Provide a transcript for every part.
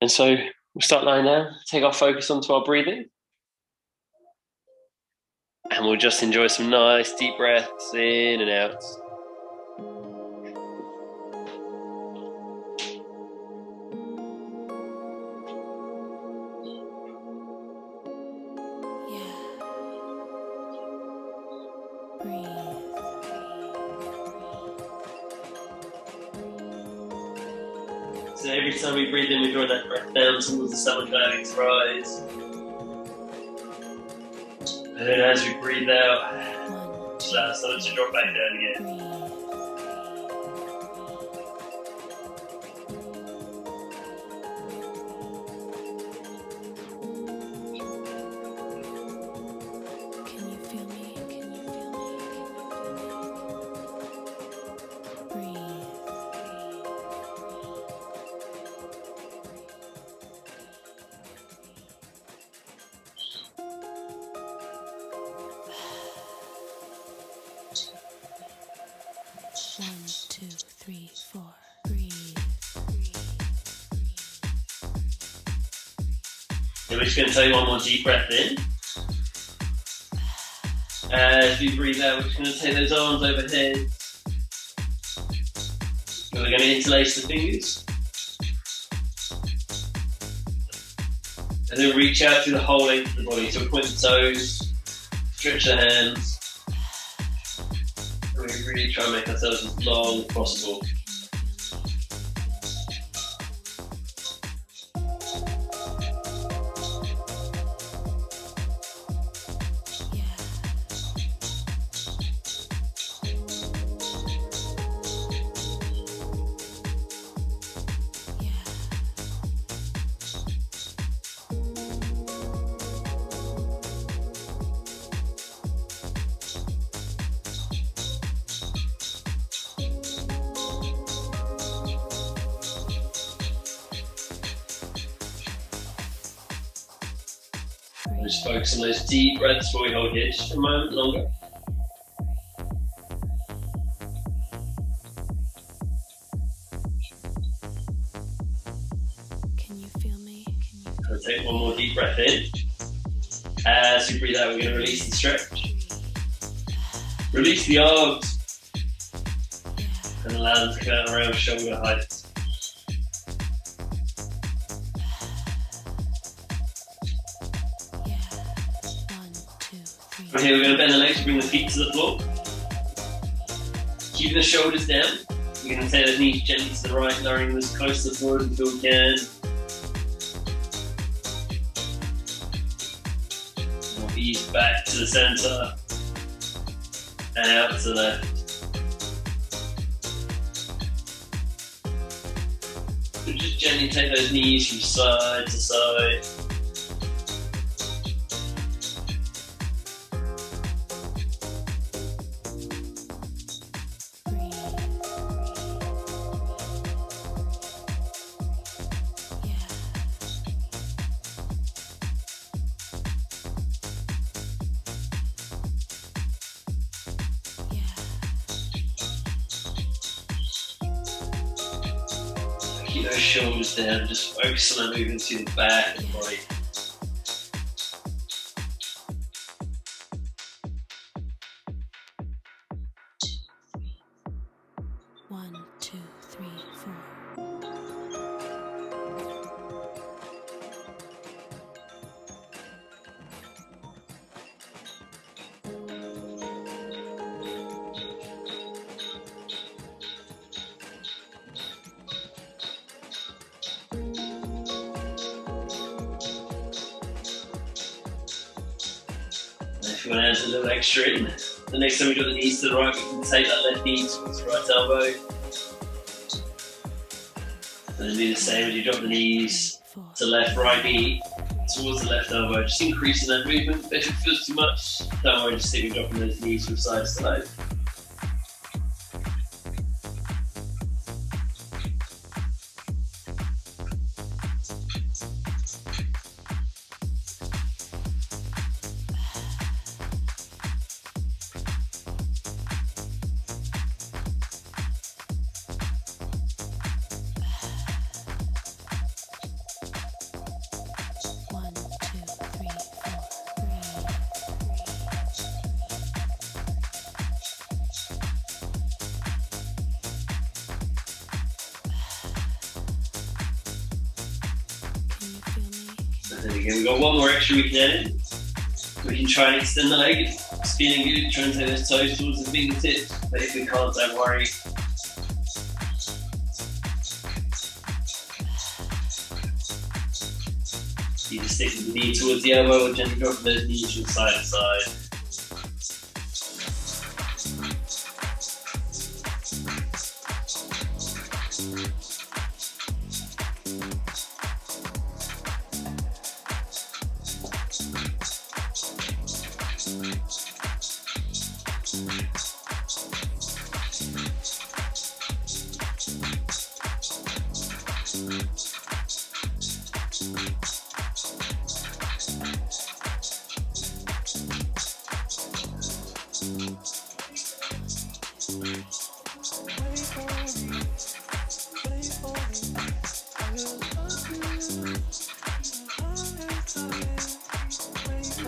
And so we'll start lying down, take our focus onto our breathing. And we'll just enjoy some nice deep breaths in and out. So every time we breathe in, we draw that breath down towards the stomach, allowing to rise. And then as we breathe out, just allow the stomach to drop back down again. And we're just going to take one more deep breath in. As we breathe out, we're just going to take those arms overhead. And we're going to interlace the fingers. And then reach out through the whole length of the body. So we point the toes, stretch the hands. And we really try and make ourselves as long as possible. Just focus on those deep breaths before we hold here just for a moment longer. Can you feel me? We'll take one more deep breath in. As we breathe out, we're going to release and stretch. Release the arms and allow them to come out around shoulder height. From here, we're going to bend the legs, bring the feet to the floor. Keeping the shoulders down. We're going to take the knees gently to the right, lowering them as close to the floor as we feel we can. And we'll ease back to the centre and out to the left. So just gently take those knees from side to side. Keep those shoulders down, just focus on that movement to the back of the body. One, two, three, four. If you want to add a little extra in, the next time we drop the knees to the right, we can take that left knee towards the right elbow. And then do the same as you drop the knees to left, right knee towards the left elbow. Just increasing that movement. If it feels too much, don't worry, just keep dropping those knees from side to side. There we go. We've got one more extra we can add in. We can try and extend the leg. It's feeling good. Try and take those toes towards the fingertips. But if we can't, don't worry. You just stick with the knee towards the elbow or gently drop those knees from side to side.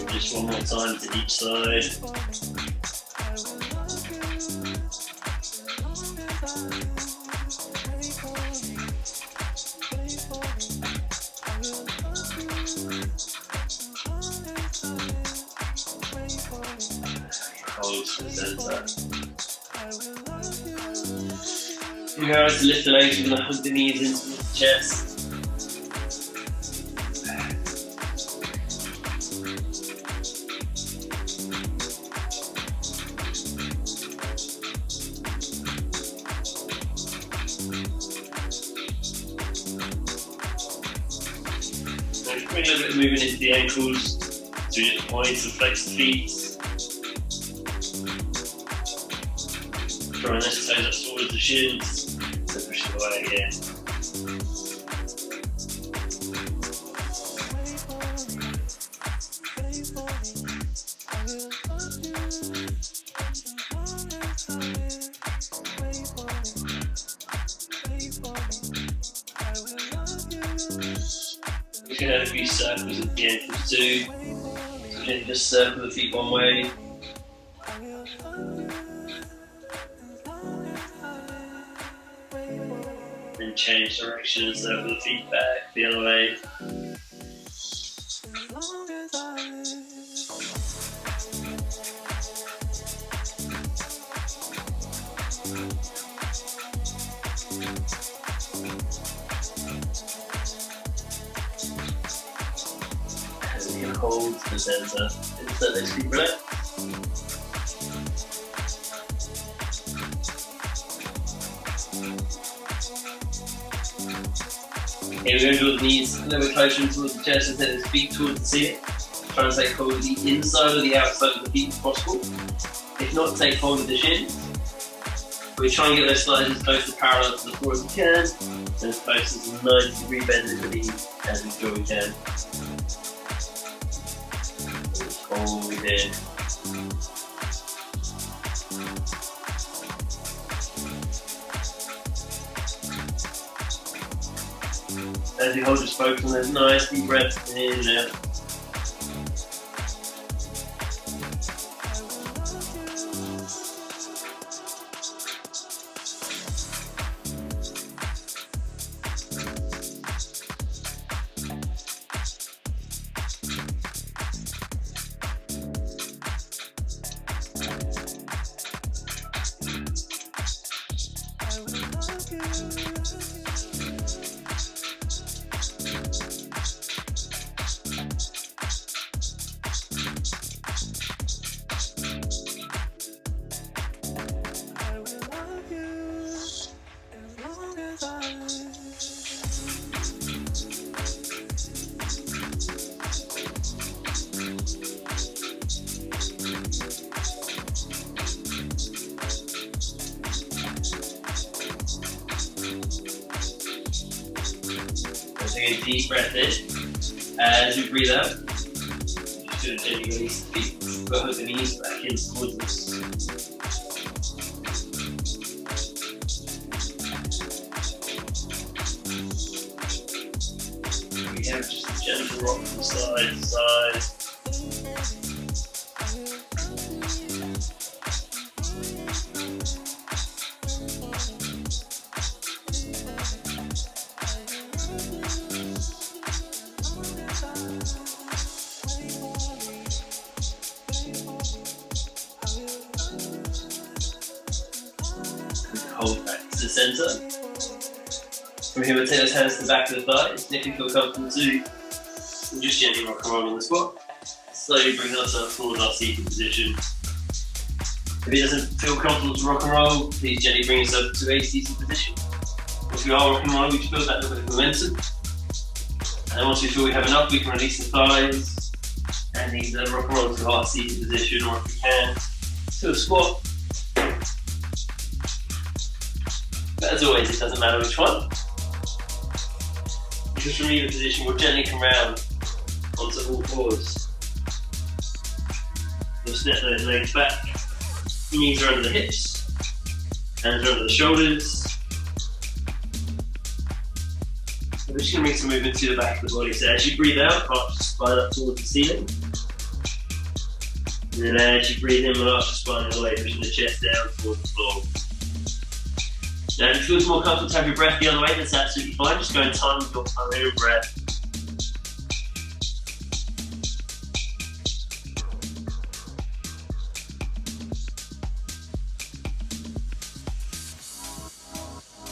Just one more time to each side. Hold to the center. You know, to lift the legs, you're going to hug the knees into the chest. Bring a little bit of movement into the ankles, so you just point and flex the feet. Drawing those toes up towards the shins, so push it away again. You can add a few circles at the ankles too. So you can just circle the feet one way. Then change direction and circle the feet back the other way. Hold to the center, insert those feet relax. Here we're going to draw the knees a little bit closer towards the chest and take the feet towards the ceiling. Try and take hold of the inside or the outside of the feet if possible. If not, take hold of the shins. We try and get those slides as close to parallel to the floor as we can, and as close as a 90-degree bend at the knee as we feel we can. Hold in. As you hold, just focus on those nice deep breaths in and out. Take a deep breath in. As you breathe out, just going to gently release the feet. We'll hug the knees back in towards us. We have just a gentle rock from side to side. to the centre. From here, we'll take those hands to the back of the thighs. And if you feel comfortable too, we'll just gently rock and roll on the squat. Slowly bring ourselves forward our seated position. If it doesn't feel comfortable to rock and roll, please gently bring yourself to a seated position. Once we are rocking and rolling, we just build that little bit of momentum. And once we feel we have enough, we can release the thighs and either rock and roll to our seated position, or if we can, to a squat. But as always, it doesn't matter which one. Just from either position, we'll gently come round onto all fours. We'll step those legs back. Knees are under the hips, hands are under the shoulders. We're just going to make some movement to the back of the body. So as you breathe out, arch the spine up towards the ceiling. And then as you breathe in, we'll arch the spine all the way, pushing the chest down towards the floor. Now, if it feels more comfortable to have your breath the other way, that's absolutely fine. Just go in time with your own breath.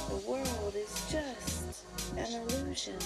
The world is just an illusion.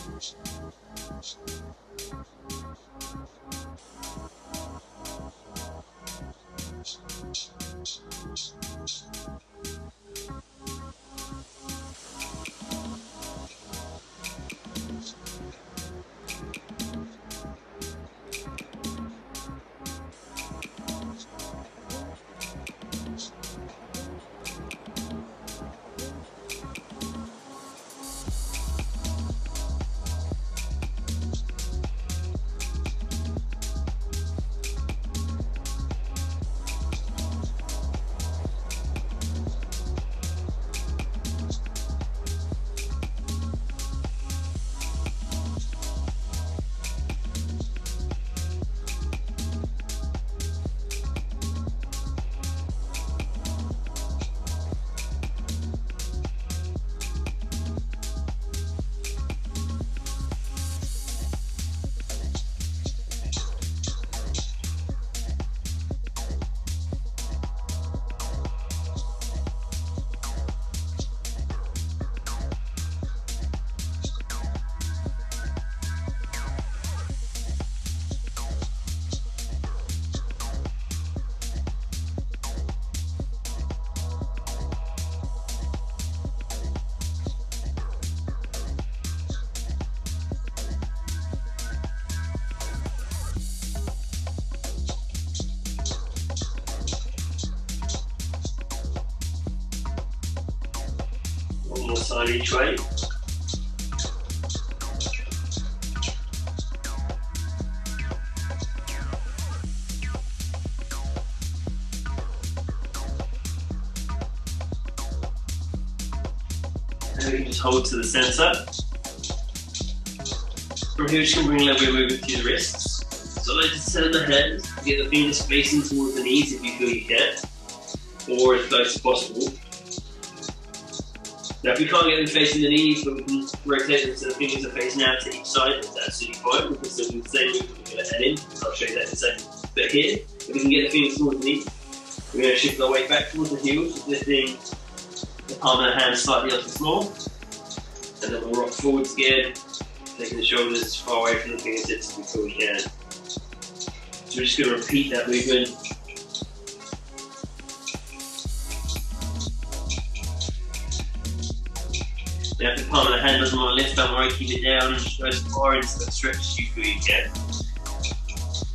One more side each way. And we can just hold to the centre. From here, we're just going to bring a little bit of movement to the wrists. So I like to set the hands, get the fingers facing towards the knees if you feel you can, or as close as possible. Now, if we can't get them facing the knees, but we can rotate them so the fingers are facing out to each side, that's absolutely fine. We can still do the same movement with the head in. I'll show you that in a second. But here, if we can get the fingers towards the knees, we're going to shift our weight back towards the heels, lifting the palm of the hand slightly off the floor. And then we'll rock forwards again, taking the shoulders far away from the fingertips as we feel we can. So we're just going to repeat that movement. Now, if the palm of the hand doesn't want to lift, don't worry, keep it down and just go as far into the stretch as you feel you can.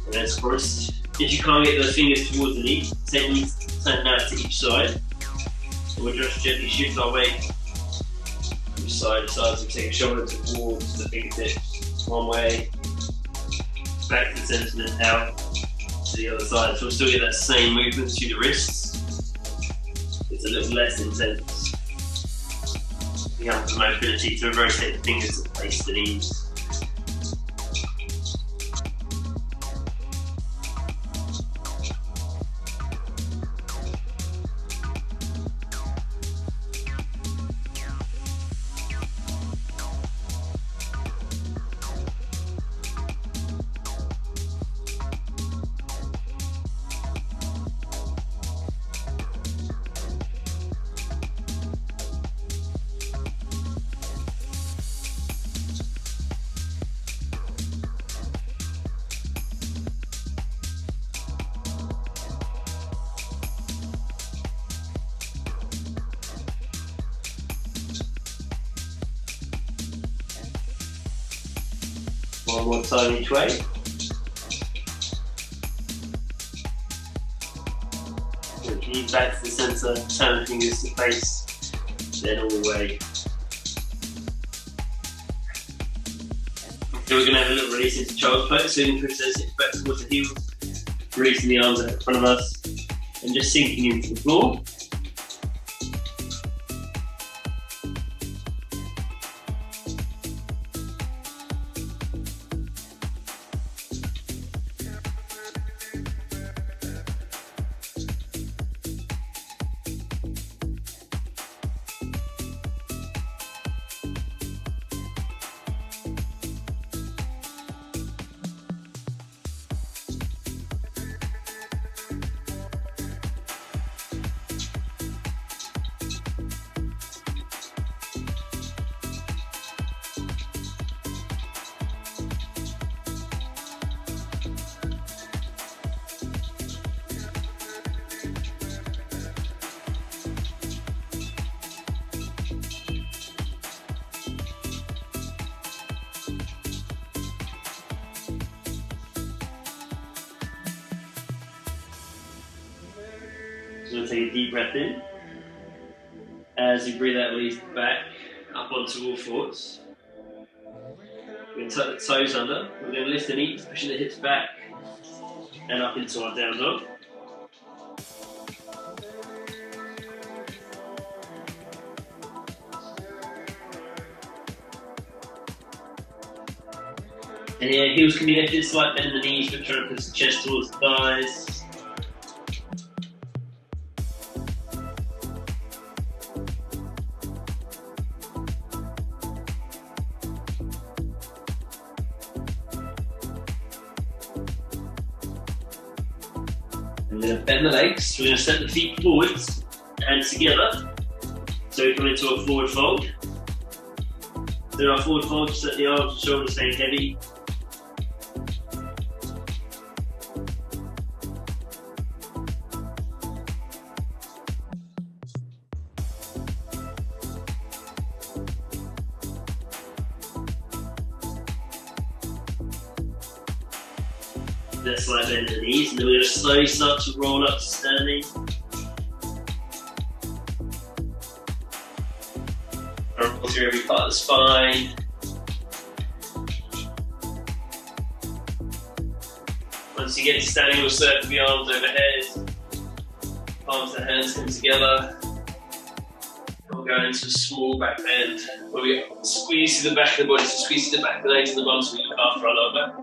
And then, of course, if you can't get those fingers towards the knee, turn that to each side. So we'll just gently shift our weight from side to side. So we take a shoulder towards the fingertips one way, back to the centre, and then out to the other side. So we'll still get that same movement to the wrists. It's a little less intense. We have the mobility to rotate the fingers and place the knees. One more time each way. Knees back to the centre, turn the fingers to face, then all the way. So we're going to have a little release into child's pose, so you can push those hips back towards the heels, releasing the arms out in front of us, and just sinking into the floor. So we'll take a deep breath in. As you breathe out, release the back up onto all fours. We're going to tuck the toes under. We're going to lift the knees, pushing the hips back and up into our down dog. And yeah, heels can be lifted, slight bend in the knees, but trying to push the chest towards the thighs. We're going to bend the legs, we're going to step the feet forwards and together. So we come into a forward fold. Then our forward fold, just let the arms and shoulders stay heavy. Let's slide bend the knees, and then we're going to slowly start to roll up to standing. Roll through every part of the spine. Once you get to standing, we'll circle the arms overhead. Palms and hands come together. We'll go into a small back bend where we squeeze through the back of the body, so squeeze through the back of the legs and the bum so we look after our lower back.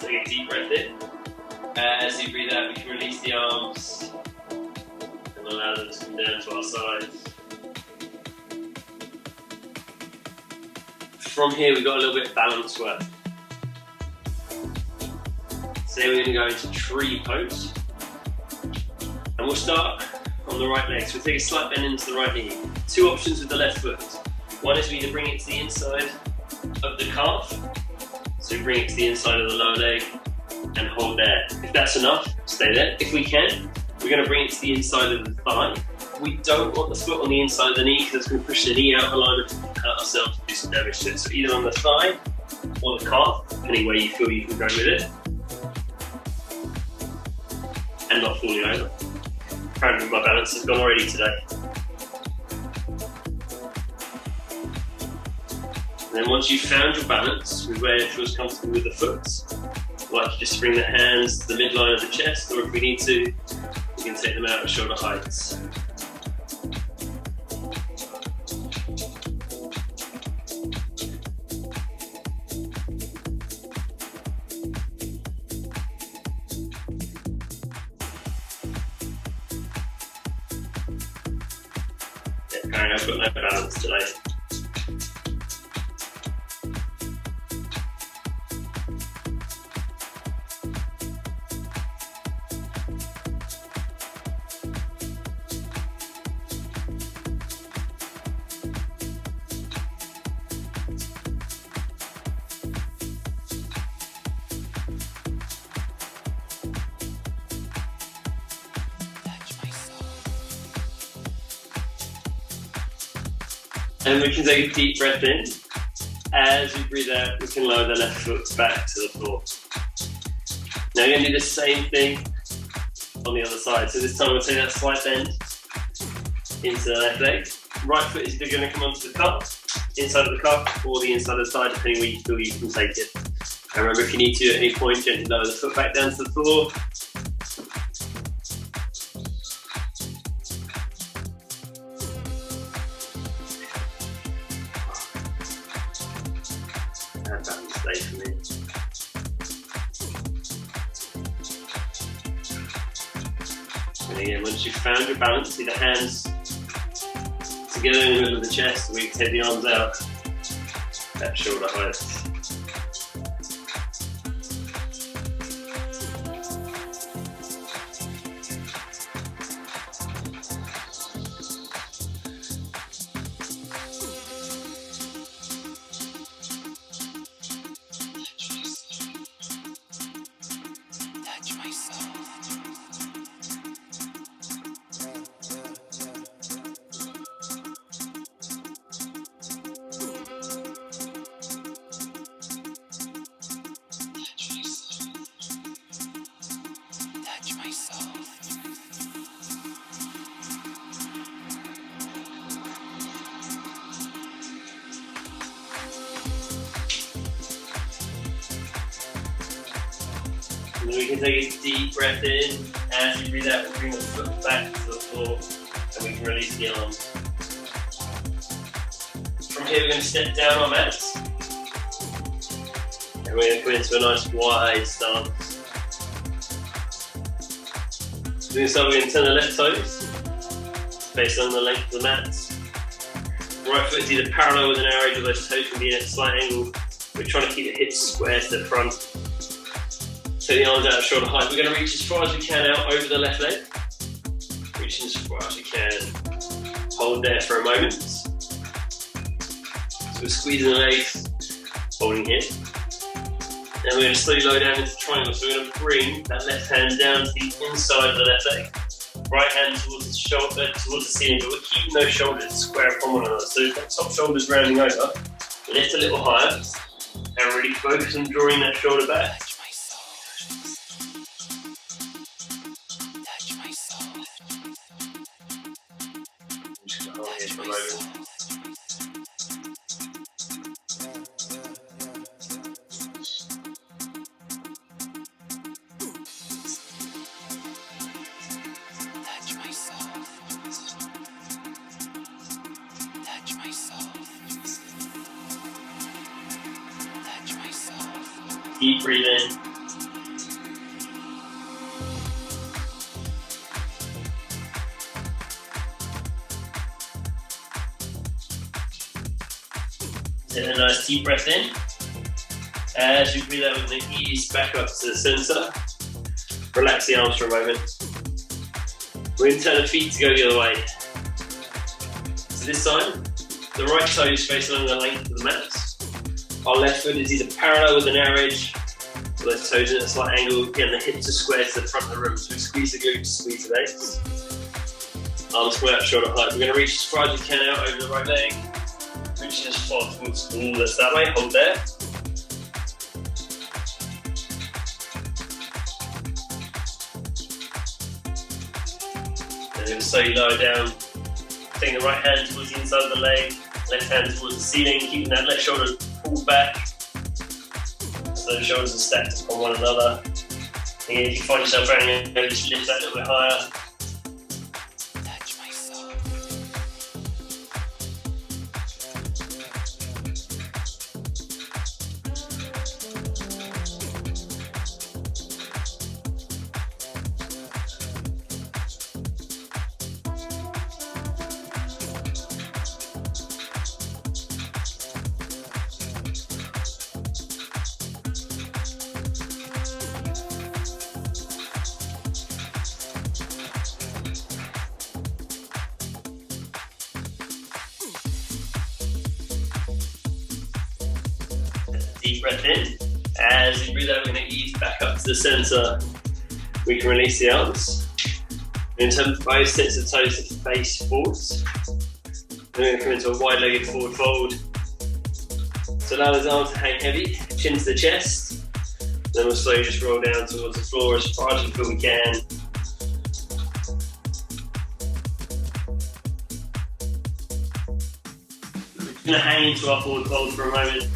Take a deep breath in. As you breathe out, we can release the arms and allow them to come down to our sides. From here, we've got a little bit of balance work. So we're going to go into tree pose. And we'll start on the right leg. So we'll take a slight bend into the right knee. Two options with the left foot. One is we either bring it to the inside of the calf. So we bring it to the inside of the lower leg and hold there. If that's enough, stay there. If we can, we're going to bring it to the inside of the thigh. We don't want the foot on the inside of the knee because it's going to push the knee out of alignment and hurt ourselves and do some damage to it. So either on the thigh or the calf, depending where you feel you can go with it. And not falling over. Apparently my balance has gone already today. And then once you've found your balance with where it feels comfortable with the foot, I'd like you just bring the hands to the midline of the chest, or if we need to, we can take them out at shoulder heights. Yeah, apparently I've got no balance today. And we can take a deep breath in. As we breathe out, we can lower the left foot back to the floor. Now we're going to do the same thing on the other side. So this time we'll take that slight bend into the left leg. Right foot is either going to come onto the cup, inside of the cup, or the inside of the thigh, depending where you feel you can take it. And remember, if you need to at any point, gently lower the foot back down to the floor. And that will stay for me. And again, once you've found your balance, see the hands together in the middle of the chest, and we can take the arms out at shoulder height. And then we can take a deep breath in. As you breathe out, we'll bring the foot back to the floor and we can release the arms. From here, we're going to step down our mats. And we're going to come into a nice wide stance. So we're going to start, we're going to turn the left toes, face on the length of the mats. Right foot is either parallel with an arrow, or those toes can be at a slight angle. We're trying to keep the hips square to the front. Take the arms out at shoulder height. We're going to reach as far as we can out over the left leg. Reaching as far as we can. Hold there for a moment. So we're squeezing the legs, holding here. And we're going to slowly lower down into triangle. So we're going to bring that left hand down to the inside of the left leg. Right hand towards the shoulder, towards the ceiling, but we're keeping those shoulders square from one another. So that top shoulder's rounding over. Lift a little higher and really focus on drawing that shoulder back. Deep breathe in. Take a nice deep breath in. As you breathe out, we're going to ease back up to the center. Relax the arms for a moment. We're going to turn the feet to go the other way. So this time, the right toe is facing along the length of the mat. Our left foot is either parallel with an arrow edge, or those toes in a slight angle. Again, the hips are square to the front of the room. So we squeeze the glutes, squeeze the legs. Arms come out shoulder height. We're going to reach as far as we can out over the right leg. Reaching as far towards the wall that's that way. Hold there. And then slowly lower down. Taking the right hand towards the inside of the leg, left hand towards the ceiling, keeping that left shoulder pulled back. So the shoulders are stacked upon one another. And if you find yourself rounding over, just lift that a little bit higher. Deep breath in. As you breathe out, we're going to ease back up to the center. We can release the arms. In terms of both sets of toes to face forwards. We're going to come into a wide-legged forward fold. So allow his arms to hang heavy, chin to the chest. Then we'll slowly just roll down towards the floor as far as we feel we can. We're just going to hang into our forward fold for a moment.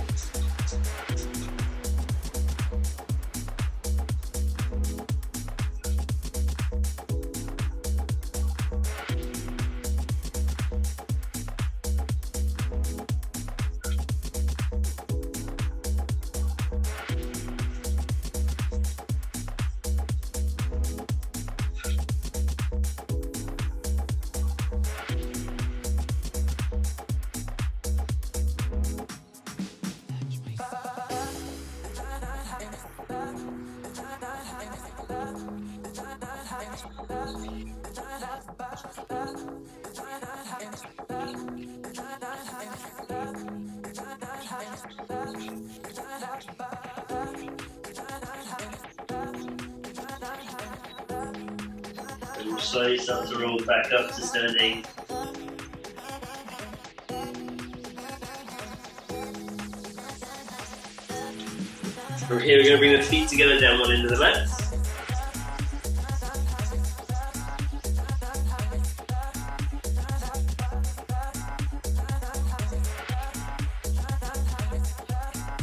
And we'll slowly start to roll back up to standing. From here, we're going to bring the feet together down one end of the mat.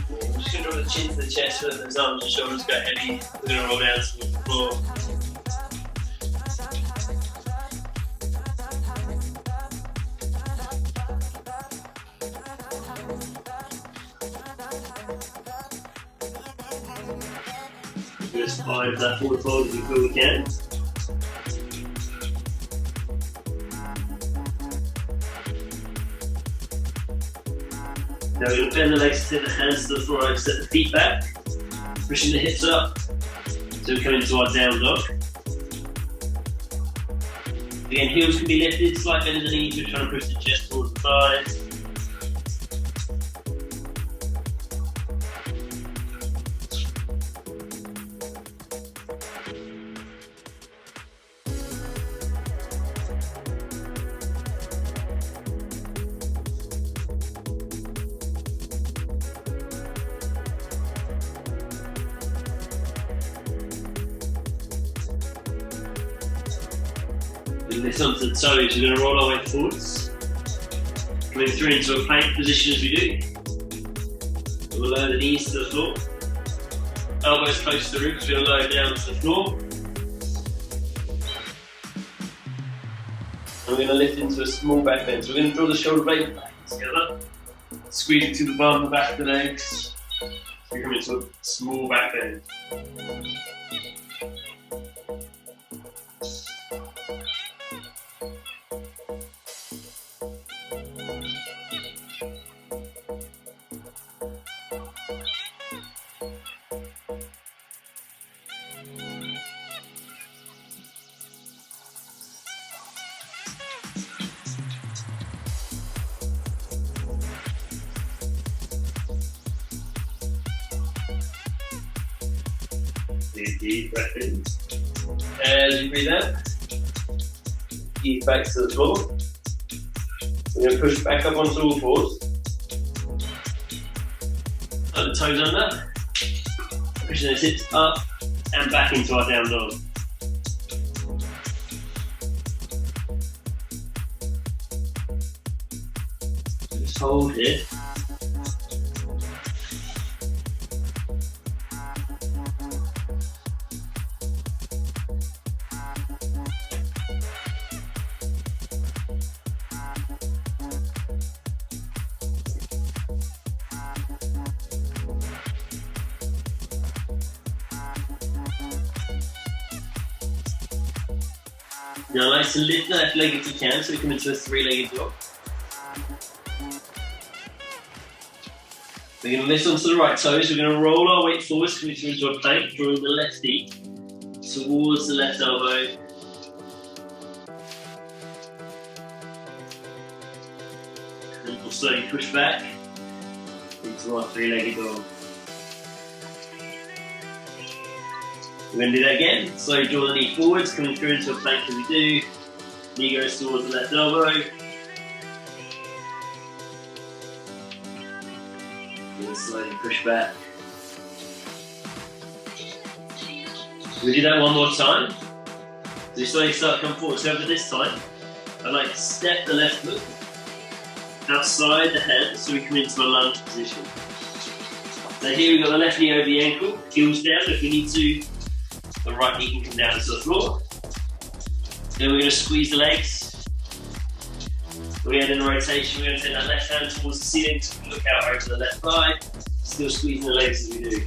We're just going to draw the chin to the chest so that the arms and shoulders go heavy. We're going to roll down towards the floor. Just find that forward fold as we feel we can. Now we're going to bend the legs, set the hands to the floor, and set the feet back, pushing the hips up. So we come into our down dog. Again, heels can be lifted, slight bend in the knees, we're trying to push the chest towards the thighs. This onto the toes, we're going to roll our way forwards. Coming through into a plank position as we do. We'll lower the knees to the floor. Elbows close to the ribs, we're going to lower down to the floor. And we're going to lift into a small back bend. So we're going to draw the shoulder blade back together. Squeeze it to the bum, the back of the legs. So we come into a small back bend. Deep breath in. As you breathe out, ease back to the floor. We're going to push back up onto all fours. Put the toes under. Pushing the hips up and back into our down dog. Just hold here. Now nice and lift the left leg if you can, so we come into a three-legged dog. We're going to lift onto the right toes, we're going to roll our weight forwards, coming through into a plank, drawing the left knee towards the left elbow. And we'll slowly push back into our three-legged dog. We're going to do that again. Slowly draw the knee forwards, coming through into a plank as we do. Knee goes towards the left elbow. And slowly push back. We do that one more time. So you slowly start to come forward. So over this time, I'd like to step the left foot outside the hand so we come into a lunge position. So here we've got the left knee over the ankle, heels down if we need to. The right knee can come down to the floor. Then we're going to squeeze the legs. We add in a rotation, we're going to take that left hand towards the ceiling so we can look out over the left thigh. Still squeezing the legs as we do.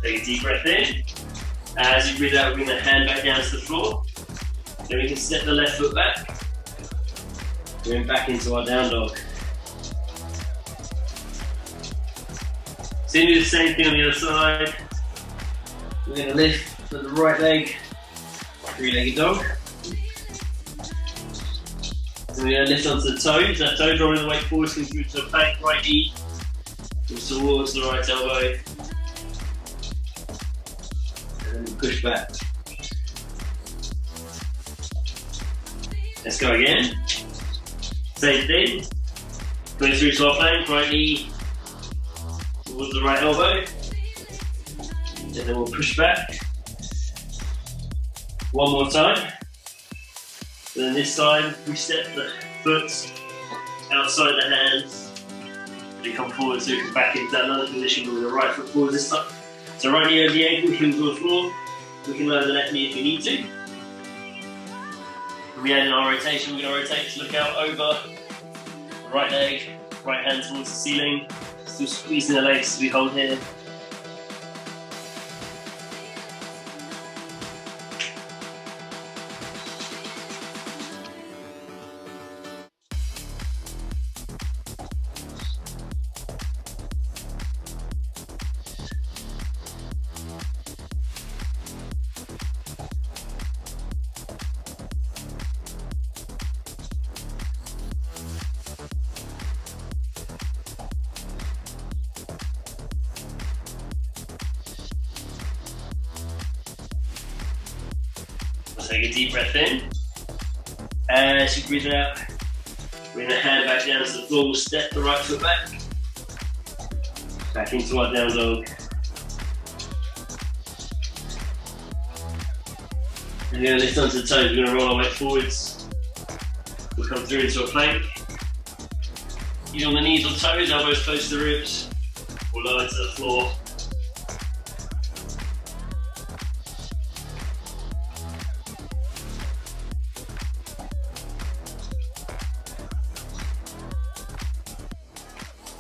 Take a deep breath in. As you breathe out, we're going to hand back down to the floor. Then we can step the left foot back. Going back into our down dog. So you do the same thing on the other side. We're going to lift with the right leg, three-legged dog. Then we're going to lift onto the toes. That toe drawing the weight forward, comes through to a plank, right knee, comes towards the right elbow. And then push back. Let's go again. Same thing. Going through to our plank, right knee towards the right elbow. And then we'll push back. One more time. And then this time we step the foot outside the hands. We come forward so we come back into that lunge position with the right foot forward this time. So right knee over the ankle, heels on the floor. We can lower the left knee if we need to. When we add in our rotation, we're going to rotate to look out over the right leg, right hand towards the ceiling. Still squeezing the legs as we hold here. Take a deep breath in. As you breathe it out, we're going to hand back down to the floor. We'll step the right foot back. Back into our down dog. And we're going to lift onto the toes. We're going to roll our weight forwards. We'll come through into a plank. Either on the knees or toes, elbows close to the ribs, or lower to the floor.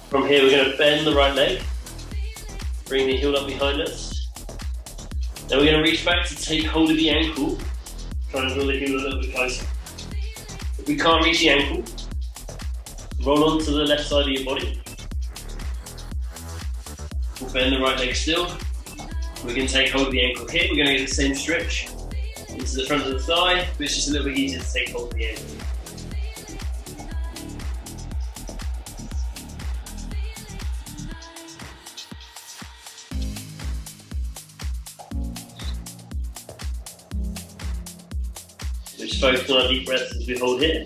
From here, we're going to bend the right leg, bring the heel up behind us. Then we're going to reach back to take hold of the ankle, trying to draw the heel a little bit closer. If we can't reach the ankle, roll onto the left side of your body. We'll bend the right leg still. We're going to take hold of the ankle here. We're going to get the same stretch into the front of the thigh, but it's just a little bit easier to take hold of the ankle. Just focus on our deep breaths as we hold here.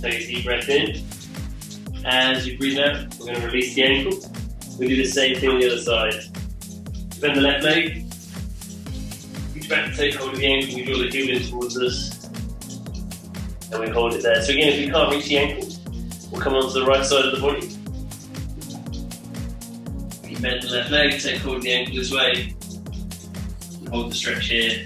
Take a deep breath in. As you breathe out, we're going to release the ankle. We do the same thing on the other side. Bend the left leg. Reach back, take hold of the ankle, we draw the heel in towards us. And we hold it there. So again, if we can't reach the ankle, we'll come onto the right side of the body. We bend the left leg, take hold of the ankle this way. And hold the stretch here.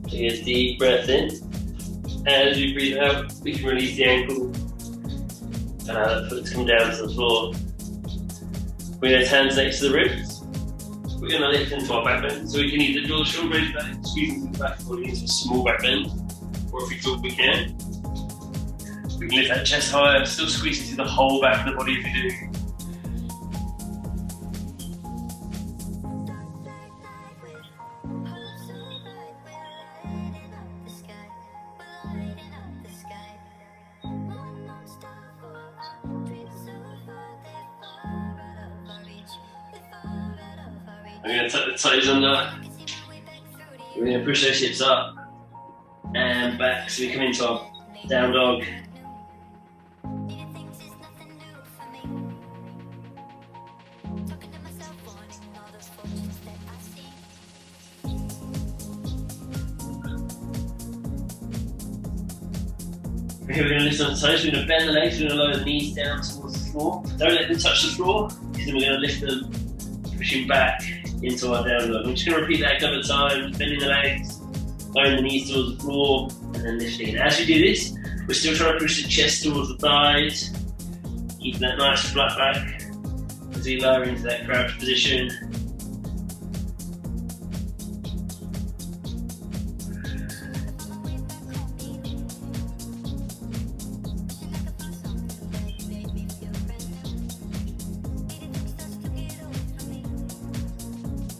Take a deep breath in. As you breathe out, we can release the ankle. Allow the foot to come down to the floor. Bring those hands next to the ribs. We're going to lift into our back bend. So we can either draw the shoulder blades back, squeezing the back body into a small back bend, or if we feel we can lift that chest higher, still squeezing through the whole back of the body if we do. We're going to tuck the toes under. We're going to push those hips up and back so we come into our down dog. Okay, we're going to lift on the toes, we're going to bend the legs, we're going to lower the knees down towards the floor. Don't let them touch the floor, because then we're going to lift them, pushing back into our down dog. I'm just going to repeat that a couple of times, bending the legs, lowering the knees towards the floor, and then lifting it. As we do this, we're still trying to push the chest towards the thighs, keeping that nice flat back as we lower into that crouch position.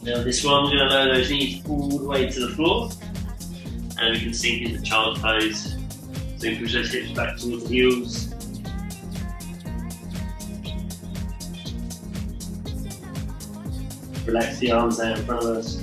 Now this one, we're going to lower those knees all the way to the floor, and we can sink into child's pose. So we push those hips back towards the heels. Relax the arms down in front of us.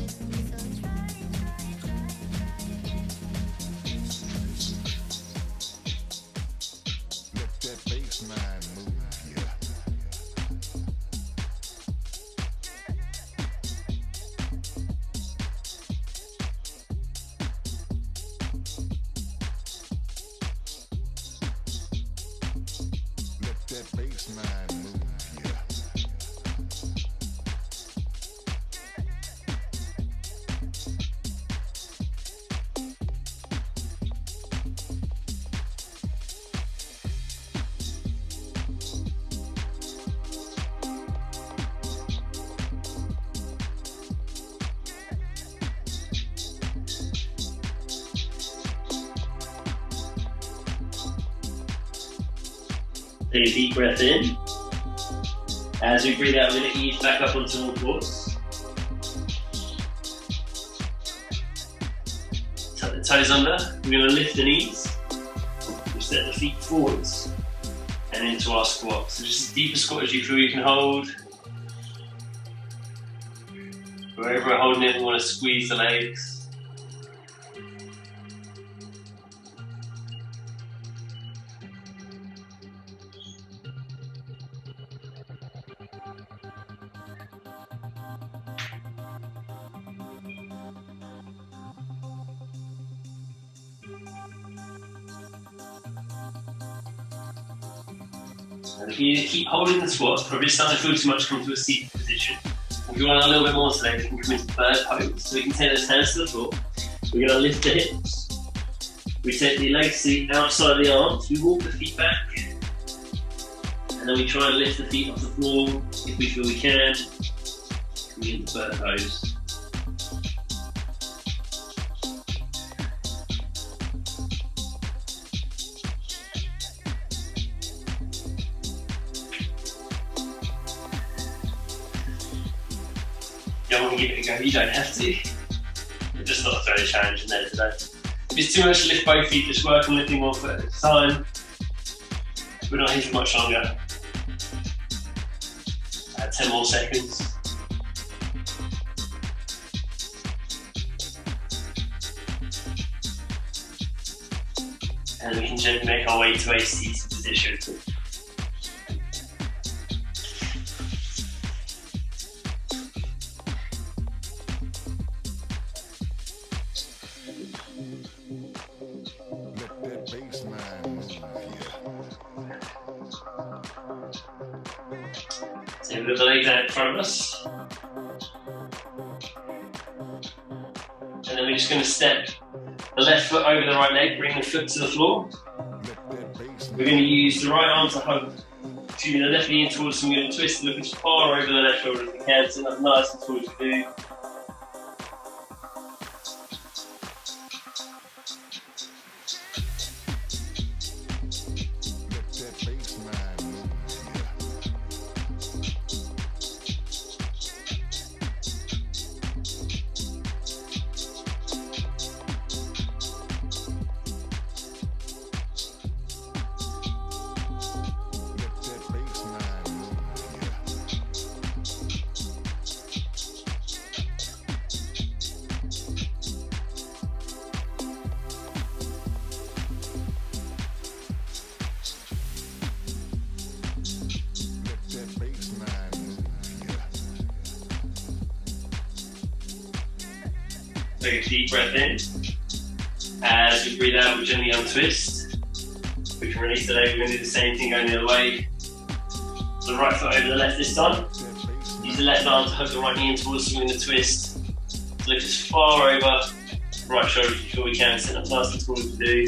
Take a deep breath in. As we breathe out, we're going to ease back up onto all fours. Tuck the toes under. We're going to lift the knees. We'll step the feet forwards and into our squat. So just as deep a squat as you feel you can hold. Wherever we're holding it, we want to squeeze the legs. And if you keep holding the squat, probably starting to feel too much, come to a seated position. If you want a little bit more today, we can come into bird pose. So we can take those hands to the floor. We're going to lift the hips. We take the legs to the outside of the arms. We walk the feet back. And then we try and lift the feet off the floor if we feel we can. Coming into bird pose. You don't want to give it a go, you don't have to. I just thought I'd throw the challenge in there today. If it's too much to lift both feet, just work on lifting one foot at a time. We're not here for much longer. 10 more seconds. And we can gently make our way to a seated position. So with the leg down in front of us. And then we're just going to step the left foot over the right leg, bring the foot to the floor. We're going to use the right arm to hug, the left knee in towards, and we're going to twist and look as far over the left shoulder as we can, so that's nice and tall as we do. Take a deep breath in. As we breathe out, we gently untwist. We can release the leg. We're going to do the same thing going the other way. So the right foot over the left this time. Use the left arm to hug the right knee in towards us. We're going to twist. Lift as far over right shoulder if you feel we can. Sit up nice and tall as we do.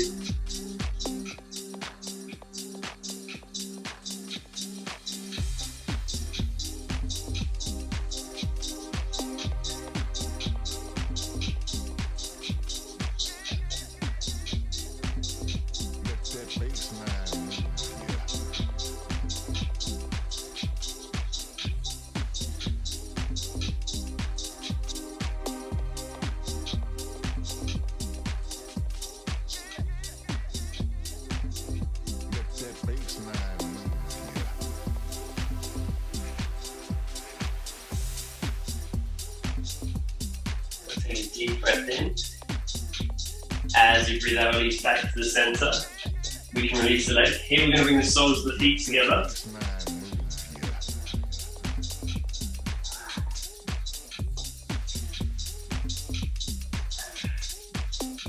Take a deep breath in. As you breathe out, release back to the center. We can release the leg. Here we're going to bring the soles of the feet together.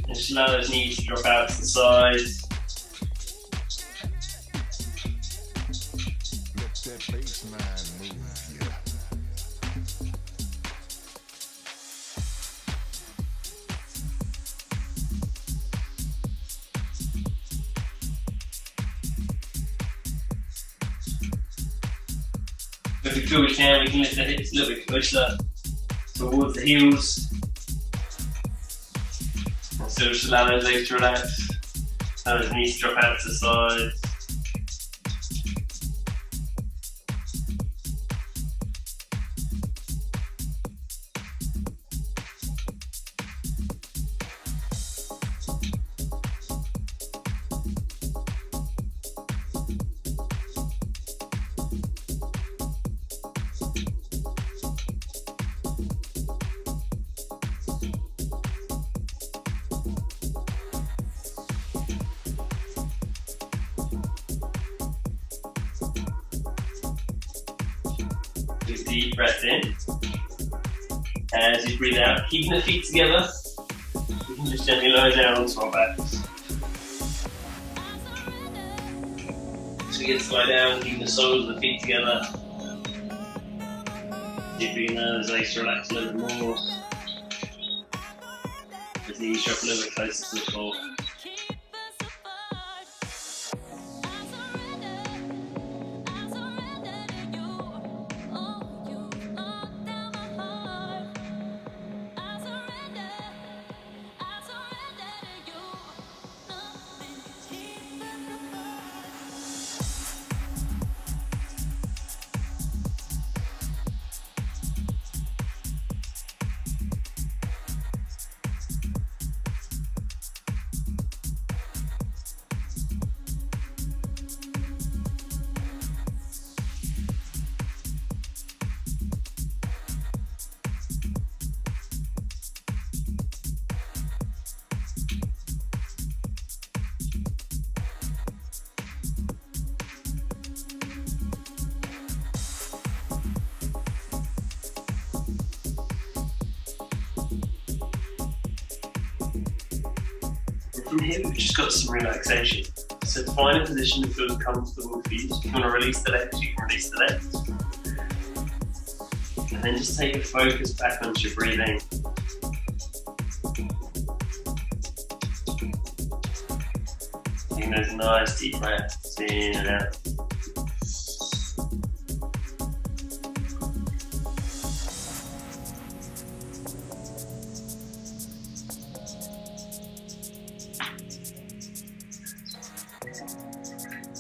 And just allow those knees to drop out to the sides. If we feel we can lift the hips a little bit closer towards the heels. And so just allow those legs to relax. Allow those knees to drop out to the sides. Just deep breath in. As you breathe out, keeping the feet together, we can just gently lower down onto our backs. Just begin to lie down, keep the soles of the feet together. See if we can those legs to relax a little bit more. As the knees drop a little bit closer to the floor. From here, we've just got some relaxation. So find a position that feels comfortable for you. If you want to release the legs, you can release the legs. And then just take your focus back onto your breathing. Taking those nice deep breaths in and out.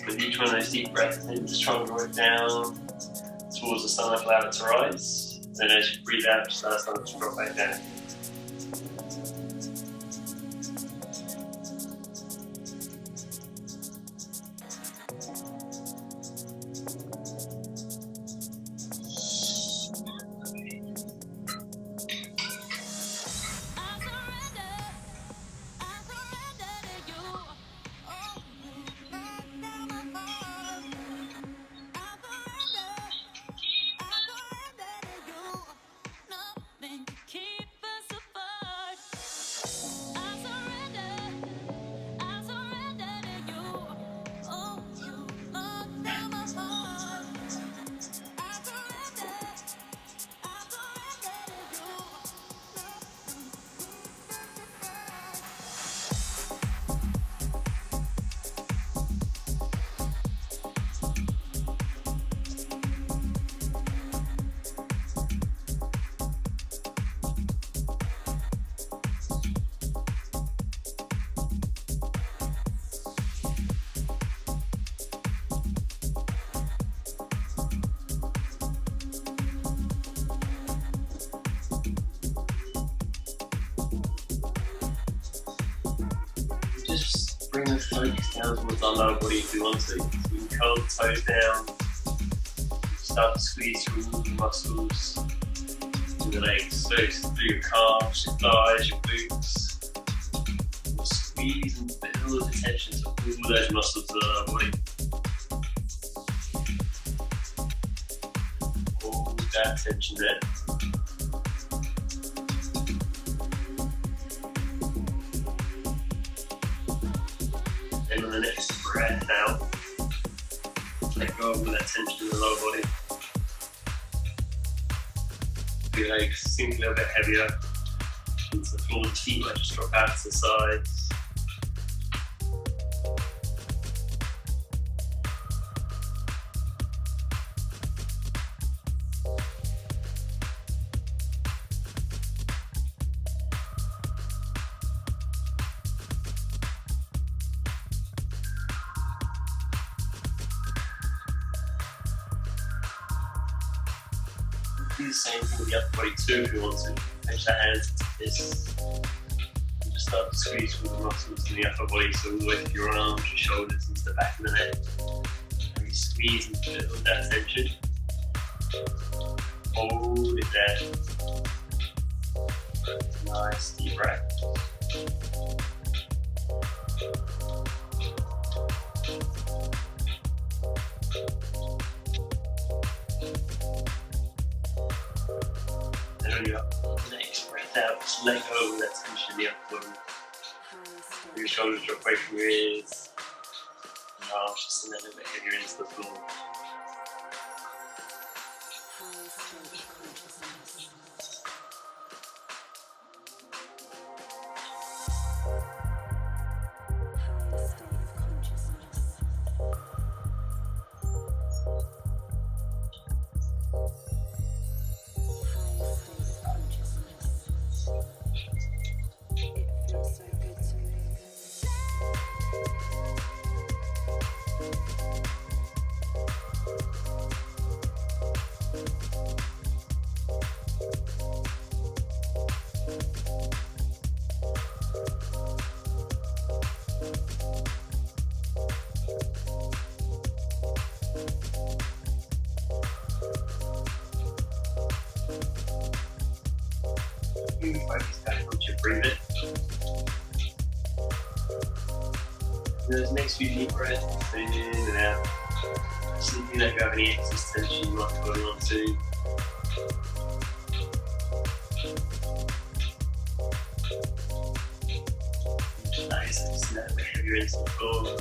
With each one of those deep breaths in, just try and draw it down towards the stomach, allow it to rise. Then as you breathe out, just allow the stomach to drop back down. Just bring the focus down towards our lower body if we want to. So we can curl the toes down, start to squeeze through all the muscles in the legs. So through your calves, your thighs, your glutes. We'll squeeze and build the tension to all those muscles of the lower body. Hold that tension there. And on the next breath out, let go of that tension in the lower body. Your legs sink a little bit heavier into the floor, the feet might just drop out to the sides. Do the same thing with the upper body too if you want to. Pinch the hands into fists. And just start to squeeze through the muscles in the upper body, so all the way through your arms, your shoulders, into the back of the neck. And you squeeze and build that tension. Hold it there. Nice deep breath. And on your next breath out, just let go of that tension in the upper body. Your shoulders drop away from your ears. arms just a little bit heavier into the floor. Focus back onto your breathing. Those next few deep breaths in and out. See if you let go of any excess tension you might be holding on to. Just nice and just a little bit heavier into the floor.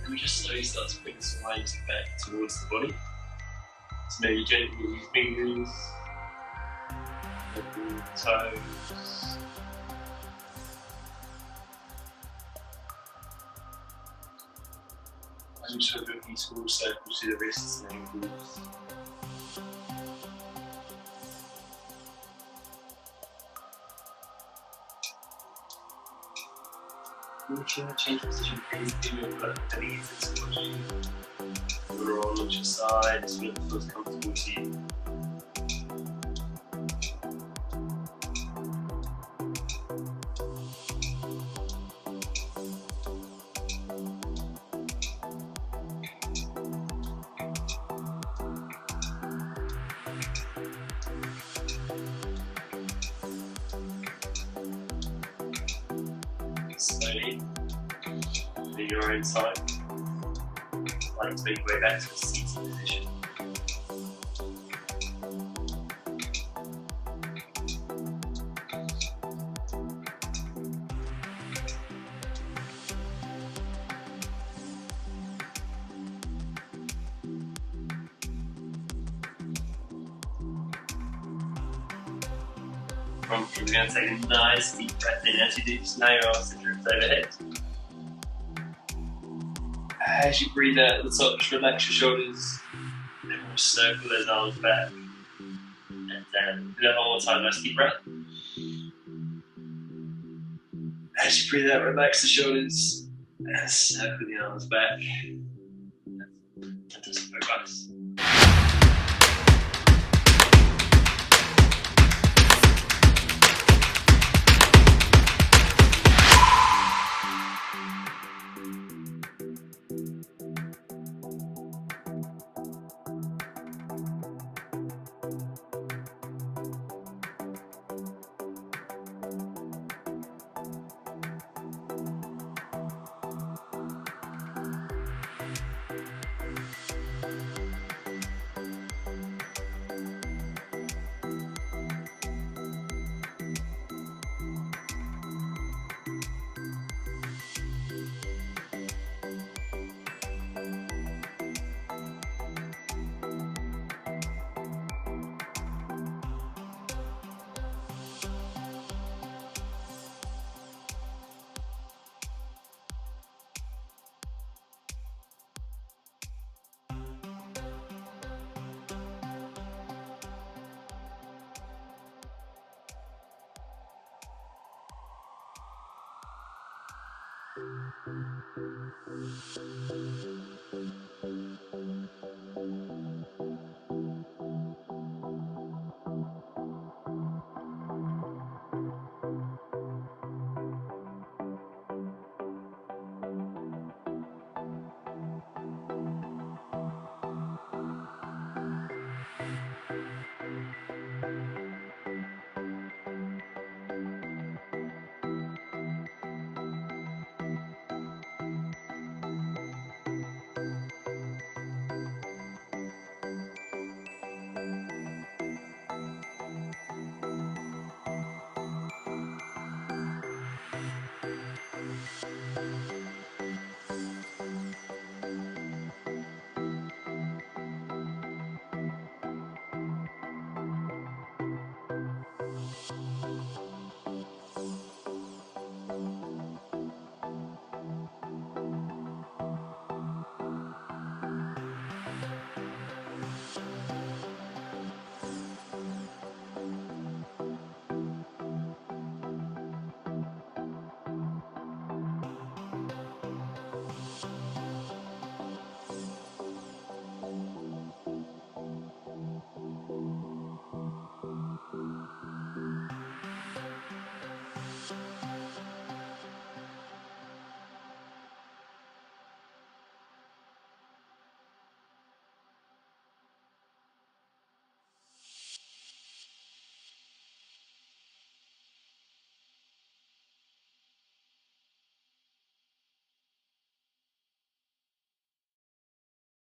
And we just slowly start to bring some weight back towards the body. So maybe gently with your fingers, open your toes. And just sort of a few small circles through the wrists and ankles. Change position anything but any physiology. We're all on your side, so it feels comfortable to you. Slowly, in your own time, like to make your way back to a seated position. We're going to take a nice deep breath in as you do. Just now your arms to drift overhead. As you breathe out at the top, just relax your shoulders. And then we'll circle those arms back. And down. Do that one more time. Nice deep breath. As you breathe out, relax the shoulders. And circle the arms back. Fantastic. Very nice.